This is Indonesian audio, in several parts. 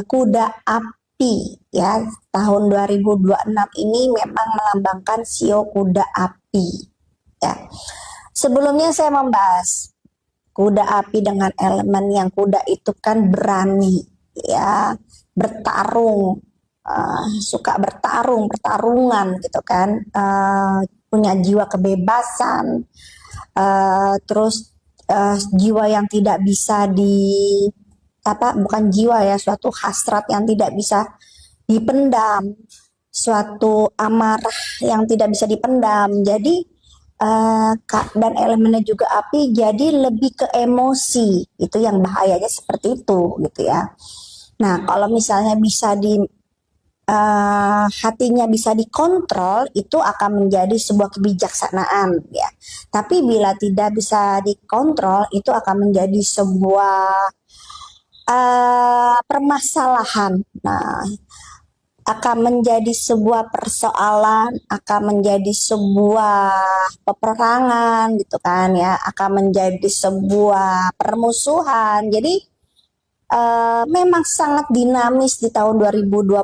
kuda api ya. Tahun 2026 ini memang melambangkan sio kuda api ya. Sebelumnya saya membahas kuda api dengan elemen yang kuda itu kan berani ya, bertarung, suka pertarungan gitu kan, punya jiwa kebebasan, terus jiwa yang tidak bisa bukan jiwa ya, suatu hasrat yang tidak bisa dipendam, suatu amarah yang tidak bisa dipendam. Jadi dan elemennya juga api, jadi lebih ke emosi. Itu yang bahayanya seperti itu gitu ya. Nah, kalau misalnya bisa hatinya bisa dikontrol, itu akan menjadi sebuah kebijaksanaan ya. Tapi bila tidak bisa dikontrol, itu akan menjadi sebuah permasalahan. Nah, akan menjadi sebuah persoalan, akan menjadi sebuah peperangan gitu kan ya, akan menjadi sebuah permusuhan. Jadi memang sangat dinamis di tahun 2026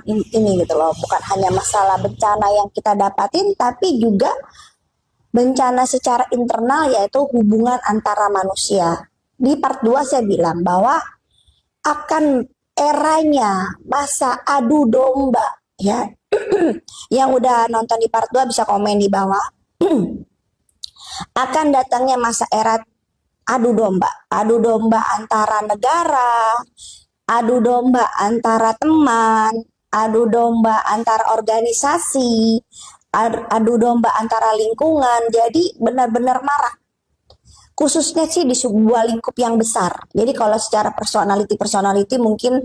ini gitu loh. Bukan hanya masalah bencana yang kita dapatin, tapi juga bencana secara internal, yaitu hubungan antara manusia. Di part 2 saya bilang bahwa akan eranya masa adu domba ya. Yang udah nonton di part 2 bisa komen di bawah. Akan datangnya masa era adu domba antara negara, adu domba antara teman, adu domba antara organisasi, adu domba antara lingkungan. Jadi benar-benar marah, khususnya sih di sebuah lingkup yang besar. Jadi kalau secara personality mungkin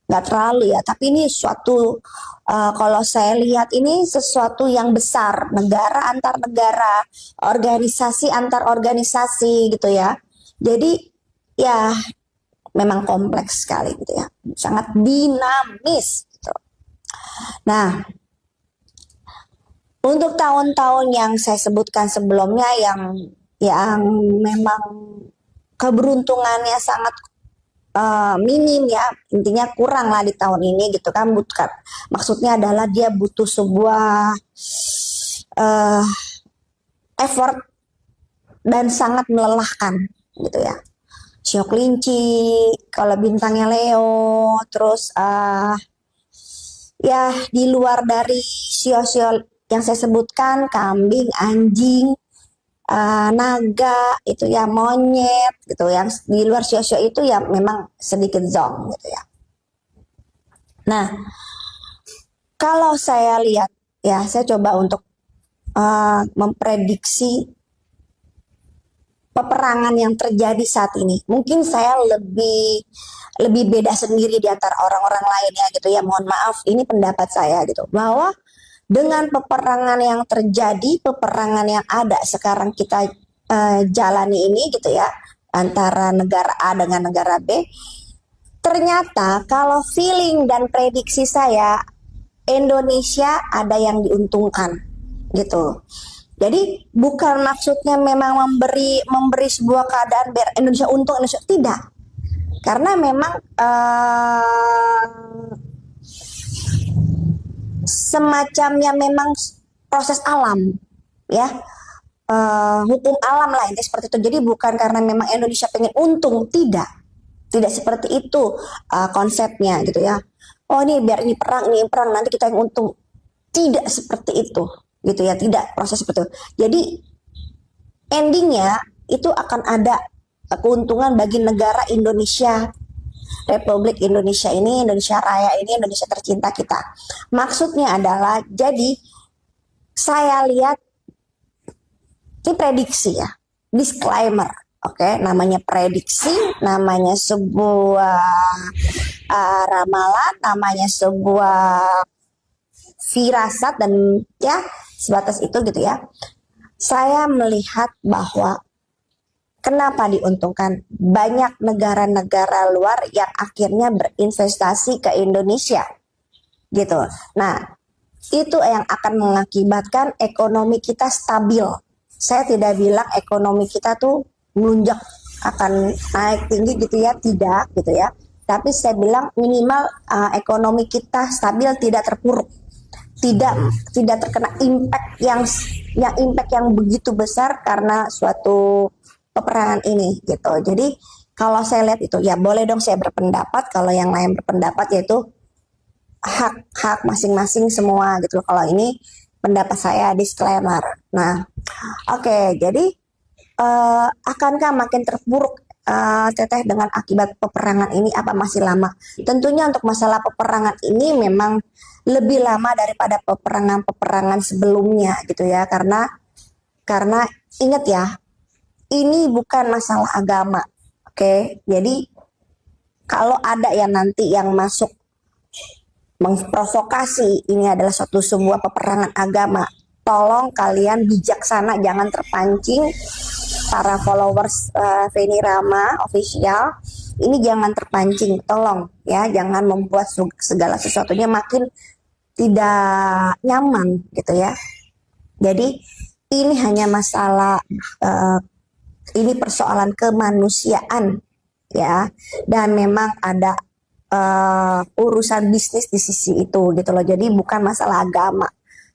nggak terlalu ya, tapi ini suatu kalau saya lihat ini sesuatu yang besar, negara antar negara, organisasi antar organisasi gitu ya. Jadi ya memang kompleks sekali gitu ya, sangat dinamis gitu. Nah, untuk tahun-tahun yang saya sebutkan sebelumnya yang memang keberuntungannya sangat minim ya, intinya kurang lah di tahun ini gitu kan. Maksudnya adalah dia butuh sebuah effort dan sangat melelahkan gitu ya. Sio kelinci, kalau bintangnya Leo, terus ya di luar dari sio-sio yang saya sebutkan, kambing, anjing, naga itu ya, monyet gitu, yang di luar sio-sio itu ya memang sedikit zong gitu ya. Nah, kalau saya lihat ya, saya coba untuk memprediksi peperangan yang terjadi saat ini. Mungkin saya lebih beda sendiri di antara orang-orang lain ya gitu ya. Mohon maaf, ini pendapat saya gitu, bahwa dengan peperangan yang terjadi, peperangan yang ada sekarang kita jalani ini gitu ya, antara negara A dengan negara B, ternyata kalau feeling dan prediksi saya, Indonesia ada yang diuntungkan gitu. Jadi bukan maksudnya memang memberi sebuah keadaan biar Indonesia untung, Indonesia tidak. Karena memang semacamnya memang proses alam ya, hukum alam lah ini seperti itu. Jadi bukan karena memang Indonesia pengen untung, tidak seperti itu konsepnya gitu ya. Oh ini biar ini perang nanti kita yang untung, tidak seperti itu gitu ya, tidak proses seperti itu. Jadi endingnya itu akan ada keuntungan bagi negara Indonesia, Republik Indonesia ini, Indonesia Raya ini, Indonesia tercinta kita. Maksudnya adalah, jadi saya lihat ini prediksi ya, disclaimer, oke? Namanya prediksi, namanya sebuah ramalan, namanya sebuah firasat, dan ya sebatas itu gitu ya. Saya melihat bahwa kenapa diuntungkan? Banyak negara-negara luar yang akhirnya berinvestasi ke Indonesia gitu. Nah, itu yang akan mengakibatkan ekonomi kita stabil. Saya tidak bilang ekonomi kita tuh melunjak akan naik tinggi gitu ya, tidak gitu ya. Tapi saya bilang minimal ekonomi kita stabil, tidak terpuruk, tidak tidak terkena impact yang begitu besar karena suatu peperangan ini gitu. Jadi kalau saya lihat itu ya boleh dong saya berpendapat, kalau yang lain berpendapat yaitu hak masing-masing semua gitu. Kalau ini pendapat saya, disclaimer. Nah, oke, jadi akankah makin terpuruk Teteh dengan akibat peperangan ini apa masih lama? Tentunya untuk masalah peperangan ini memang lebih lama daripada peperangan-peperangan sebelumnya gitu ya, karena ingat ya, ini bukan masalah agama. Oke, jadi kalau ada yang nanti yang masuk memprovokasi ini adalah sebuah peperangan agama, tolong kalian bijaksana, jangan terpancing. Para followers Feni Rama official ini jangan terpancing, tolong ya, jangan membuat segala sesuatunya makin tidak nyaman gitu ya. Jadi ini hanya masalah ini persoalan kemanusiaan ya, dan memang ada urusan bisnis di sisi itu gitu loh. Jadi bukan masalah agama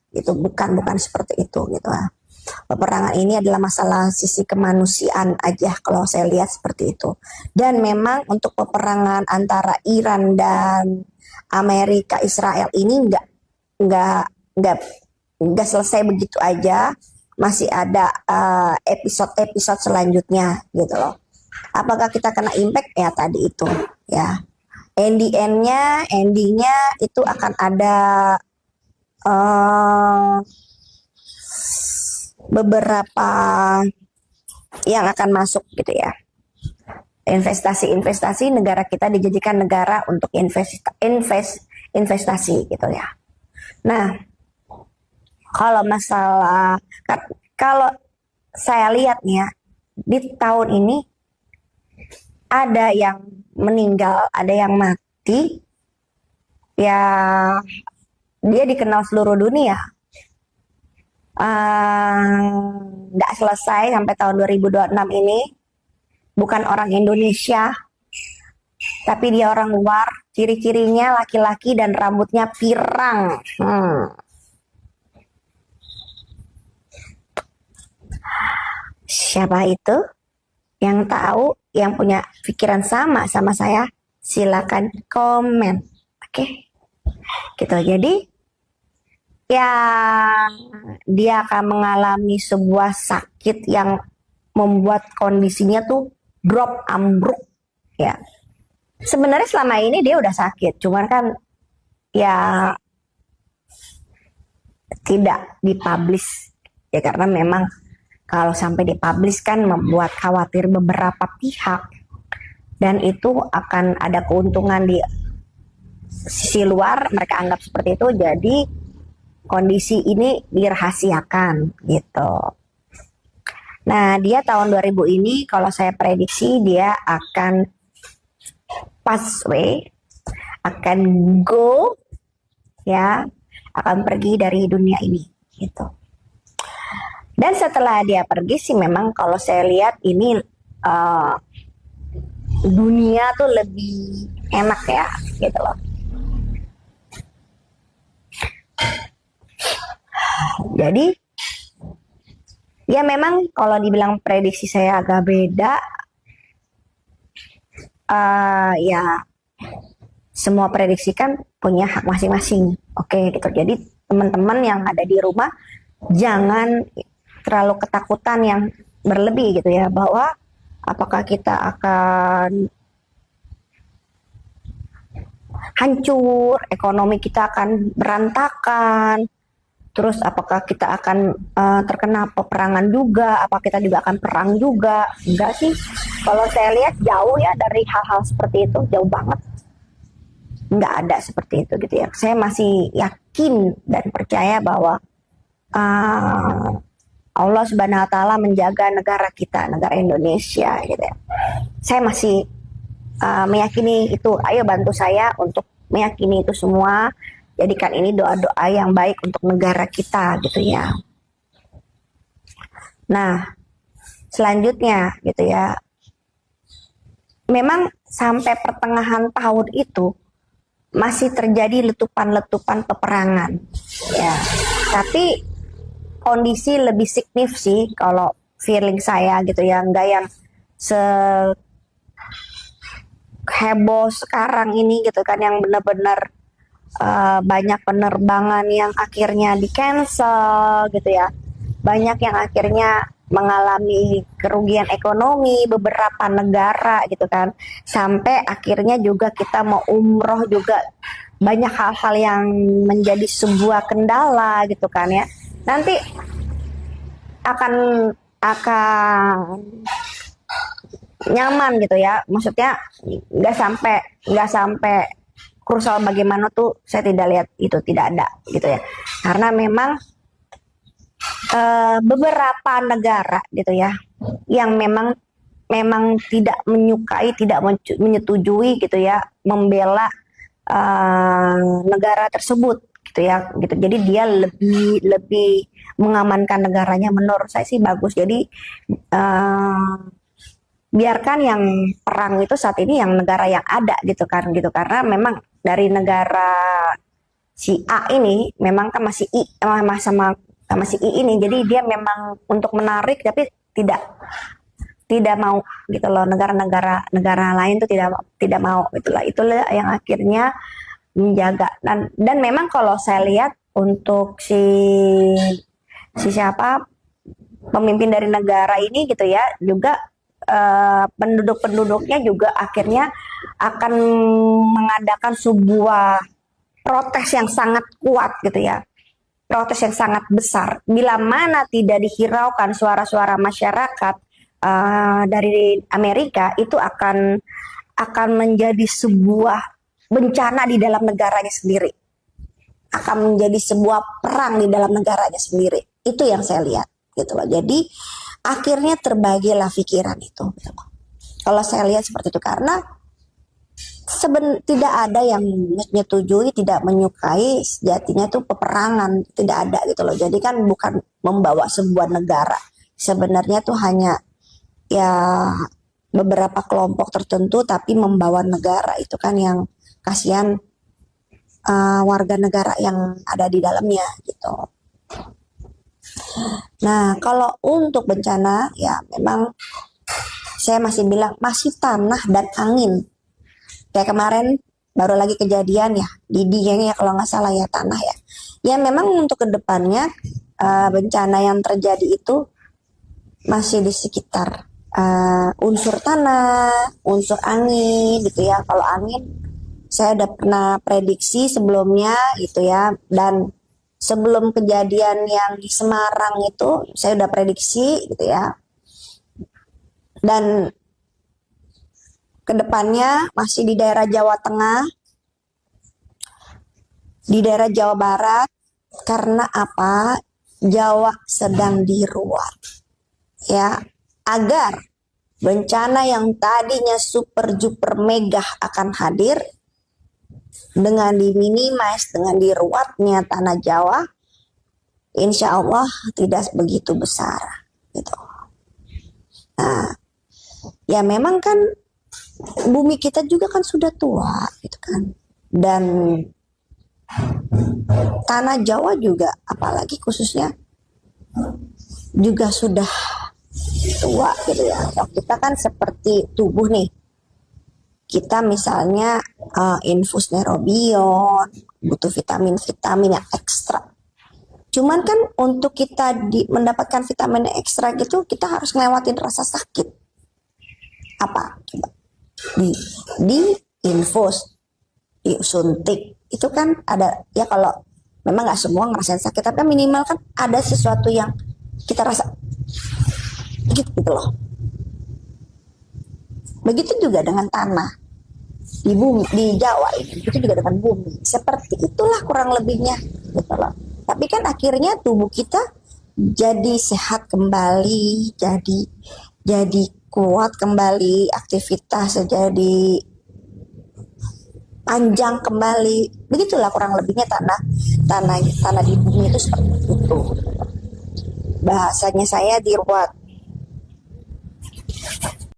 gitu, bukan seperti itu gitu lah. Peperangan ini adalah masalah sisi kemanusiaan aja kalau saya lihat seperti itu. Dan memang untuk peperangan antara Iran dan Amerika Israel ini nggak selesai begitu aja, masih ada episode-episode selanjutnya gitu loh. Apakah kita kena impact ya tadi itu ya. Endingnya itu akan ada beberapa yang akan masuk gitu ya. Investasi negara kita dijadikan negara untuk investasi gitu ya. Nah, kalau saya lihat nih ya, di tahun ini ada yang meninggal, ada yang mati, ya dia dikenal seluruh dunia. Nggak selesai sampai tahun 2026 ini. Bukan orang Indonesia, tapi dia orang luar. Ciri-cirinya laki-laki dan rambutnya pirang. Siapa itu? Yang tahu, yang punya pikiran sama saya, silakan komen. Oke. Gitu. Jadi ya dia akan mengalami sebuah sakit yang membuat kondisinya tuh drop, ambruk ya. Sebenarnya selama ini dia udah sakit, cuman kan ya tidak dipublish ya, karena memang kalau sampai dipublish kan membuat khawatir beberapa pihak, dan itu akan ada keuntungan di sisi luar, mereka anggap seperti itu, jadi kondisi ini dirahasiakan gitu. Nah, dia tahun 2000 ini kalau saya prediksi dia akan pass away, akan go ya, akan pergi dari dunia ini gitu. Dan setelah dia pergi sih memang kalau saya lihat ini dunia tuh lebih enak ya gitu loh. Jadi ya memang kalau dibilang prediksi saya agak beda, ya semua prediksi kan punya hak masing-masing. Oke gitu. Jadi teman-teman yang ada di rumah jangan terlalu ketakutan yang berlebih gitu ya, bahwa apakah kita akan hancur, ekonomi kita akan berantakan, terus apakah kita akan terkena peperangan juga, apa kita juga akan perang juga. Enggak sih, kalau saya lihat jauh ya dari hal-hal seperti itu, jauh banget. Enggak ada seperti itu gitu ya. Saya masih yakin dan percaya bahwa Allah Subhanahu wa Ta'ala menjaga negara kita, negara Indonesia gitu ya. Saya masih meyakini itu. Ayo bantu saya untuk meyakini itu semua. Jadikan ini doa-doa yang baik untuk negara kita gitu ya. Nah, selanjutnya gitu ya. Memang sampai pertengahan tahun itu masih terjadi letupan-letupan peperangan. Ya, tapi kondisi lebih signif sih kalau feeling saya gitu ya, nggak yang seheboh sekarang ini gitu kan, yang benar-benar banyak penerbangan yang akhirnya di cancel gitu ya, banyak yang akhirnya mengalami kerugian ekonomi beberapa negara gitu kan, sampai akhirnya juga kita mau umroh juga banyak hal-hal yang menjadi sebuah kendala gitu kan ya. Nanti akan akan nyaman gitu ya, maksudnya nggak sampai krusial bagaimana tuh saya tidak lihat, itu tidak ada gitu ya, karena memang beberapa negara gitu ya yang memang memang tidak menyukai, tidak menyetujui gitu ya, membela negara tersebut gitu ya gitu. Jadi dia lebih lebih mengamankan negaranya, menurut saya sih bagus. Jadi biarkan yang perang itu saat ini yang negara yang ada gitu kan gitu, karena memang dari negara si A ini memang kan masih I sama si I ini, jadi dia memang untuk menarik tapi tidak tidak mau gitu loh, negara lain tuh tidak mau itulah yang akhirnya menjaga. Dan memang kalau saya lihat untuk si si siapa pemimpin dari negara ini gitu ya, juga penduduk-penduduknya juga akhirnya akan mengadakan sebuah protes yang sangat kuat gitu ya, protes yang sangat besar. Bila mana tidak dihiraukan suara-suara masyarakat dari Amerika, itu akan menjadi sebuah bencana di dalam negaranya sendiri, akan menjadi sebuah perang di dalam negaranya sendiri. Itu yang saya lihat gitu loh. Jadi akhirnya terbagilah pikiran itu gitu loh. Kalau saya lihat seperti itu, karena tidak ada yang menyetujui, tidak menyukai, sejatinya tuh peperangan tidak ada gitu loh. Jadi kan bukan membawa sebuah negara, sebenarnya tuh hanya ya beberapa kelompok tertentu, tapi membawa negara itu kan yang kasihan warga negara yang ada di dalamnya gitu. Nah, kalau untuk bencana ya memang saya masih bilang masih tanah dan angin. Kayak kemarin baru lagi kejadian ya di Dieng ya kalau nggak salah ya, tanah ya. Ya memang untuk kedepannya bencana yang terjadi itu masih di sekitar unsur tanah, unsur angin gitu ya. Kalau angin saya udah pernah prediksi sebelumnya gitu ya, dan sebelum kejadian yang di Semarang itu saya udah prediksi gitu ya. Dan kedepannya masih di daerah Jawa Tengah, di daerah Jawa Barat. Karena apa? Jawa sedang diruat ya, agar bencana yang tadinya super duper mega akan hadir dengan diminimais, dengan diruatnya tanah Jawa, insya Allah tidak begitu besar gitu. Nah, ya memang kan bumi kita juga kan sudah tua gitu kan, dan tanah Jawa juga apalagi khususnya juga sudah tua gitu ya. Kita kan seperti tubuh nih, kita misalnya infus neurobion, butuh vitamin-vitamin yang ekstra. Cuman kan untuk kita mendapatkan vitamin ekstra gitu, kita harus ngelewatin rasa sakit. Apa? Coba. Di infus, disuntik, itu kan ada ya, kalau memang nggak semua ngerasain sakit, tapi minimal kan ada sesuatu yang kita rasa gitu loh. Begitu juga dengan tanah di bumi, di Jawa ini, begitu juga dengan bumi. Seperti itulah kurang lebihnya gitu loh. Tapi kan akhirnya tubuh kita jadi sehat kembali, jadi kuat kembali, aktivitas jadi panjang kembali. Begitulah kurang lebihnya tanah di bumi itu seperti itu. Bahasanya saya diruat